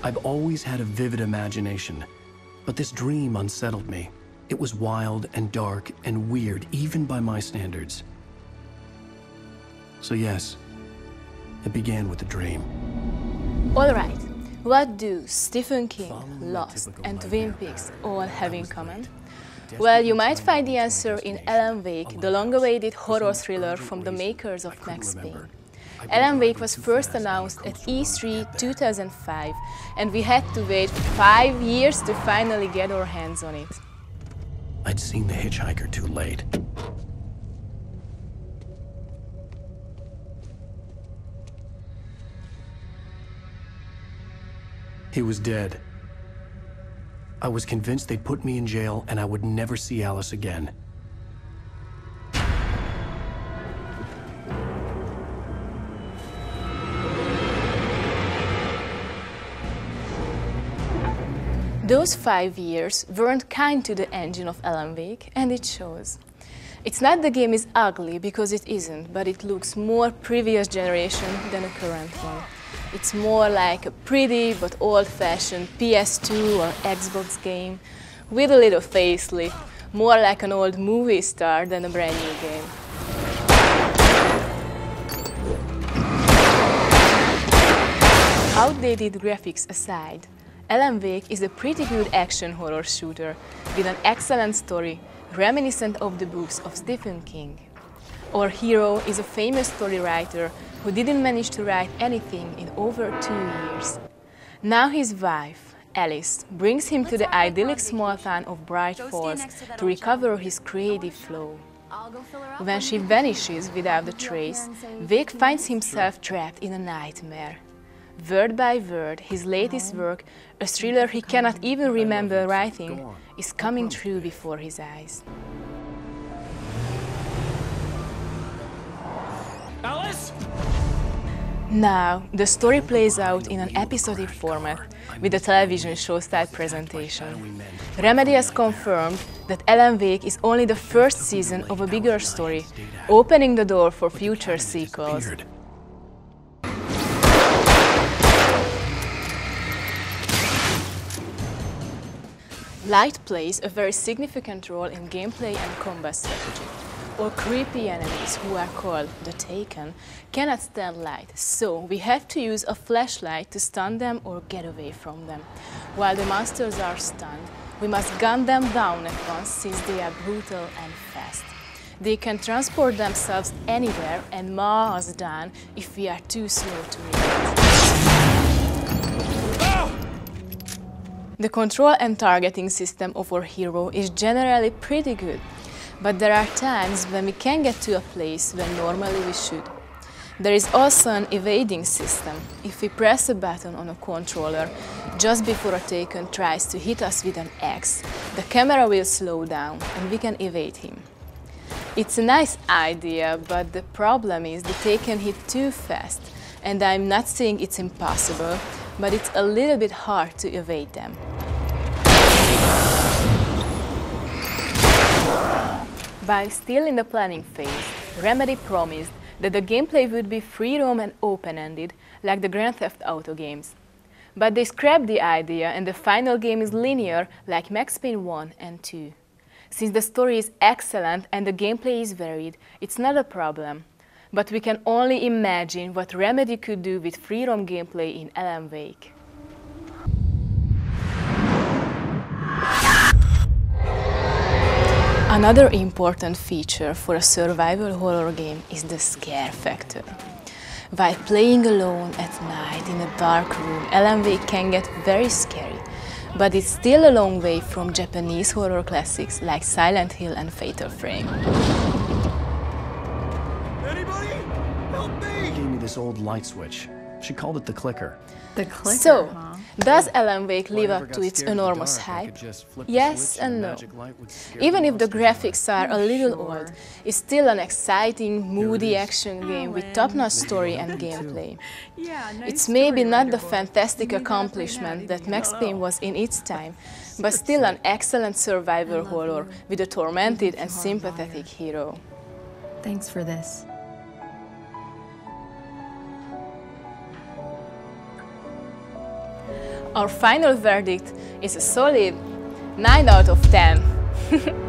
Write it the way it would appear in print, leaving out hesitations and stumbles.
I've always had a vivid imagination, but this dream unsettled me. It was wild and dark and weird, even by my standards. So yes, it began with a dream. Alright, what do Stephen King, Lost and Twin Peaks all have in common? Well, you might find the answer in Alan Wake, the long-awaited horror thriller from the makers of Max Payne. Alan Wake was first announced at E3 2005, and we had to wait 5 years to finally get our hands on it. I'd seen The Hitchhiker too late. He was dead. I was convinced they'd put me in jail and I would never see Alice again. Those 5 years weren't kind to the engine of Alan Wake, and it shows. It's not the game is ugly, because it isn't, but it looks more previous generation than a current one. It's more like a pretty but old-fashioned PS2 or Xbox game with a little facelift, more like an old movie star than a brand new game. Outdated graphics aside, Alan Wake is a pretty good action horror shooter with an excellent story reminiscent of the books of Stephen King. Our hero is a famous story writer who didn't manage to write anything in over 2 years. Now his wife, Alice, brings him to the idyllic small town of Bright Falls to recover his creative flow. When she vanishes without a trace, Wake finds himself trapped in a nightmare. Word by word, his latest work, a thriller he cannot even remember writing, is coming true before his eyes. Alice? Now, the story plays out in an episodic format, with a television show-style presentation. Remedy has confirmed that Alan Wake is only the first season of a bigger story, opening the door for future sequels. Light plays a very significant role in gameplay and combat strategy. Our creepy enemies, who are called the Taken, cannot stand light, so we have to use a flashlight to stun them or get away from them. While the monsters are stunned, we must gun them down at once since they are brutal and fast. They can transport themselves anywhere and mow us down if we are too slow to react. The control and targeting system of our hero is generally pretty good, but there are times when we can't get to a place when normally we should. There is also an evading system. If we press a button on a controller just before a Taken tries to hit us with an axe, the camera will slow down and we can evade him. It's a nice idea, but the problem is the Taken hit too fast, and I'm not saying it's impossible, but it's a little bit hard to evade them. While still in the planning phase, Remedy promised that the gameplay would be free roam and open-ended, like the Grand Theft Auto games. But they scrapped the idea, and the final game is linear, like Max Payne 1 and 2. Since the story is excellent and the gameplay is varied, it's not a problem. But we can only imagine what Remedy could do with free roam gameplay in Alan Wake. Another important feature for a survival horror game is the scare factor. While playing alone at night in a dark room, Alan Wake can get very scary, but it's still a long way from Japanese horror classics like Silent Hill and Fatal Frame. Anybody? Help me! She gave me this old light switch. She called it the clicker. The clicker, So, huh? does Alan Wake live up to its enormous hype? Yes and no. Even if the graphics are a little old, it's still an exciting, moody action game with top-notch story and gameplay. It's maybe not the fantastic accomplishment that Max Payne was in its time, but still an excellent survival horror with a tormented and sympathetic hero. Thanks for this. Our final verdict is a solid 9 out of 10.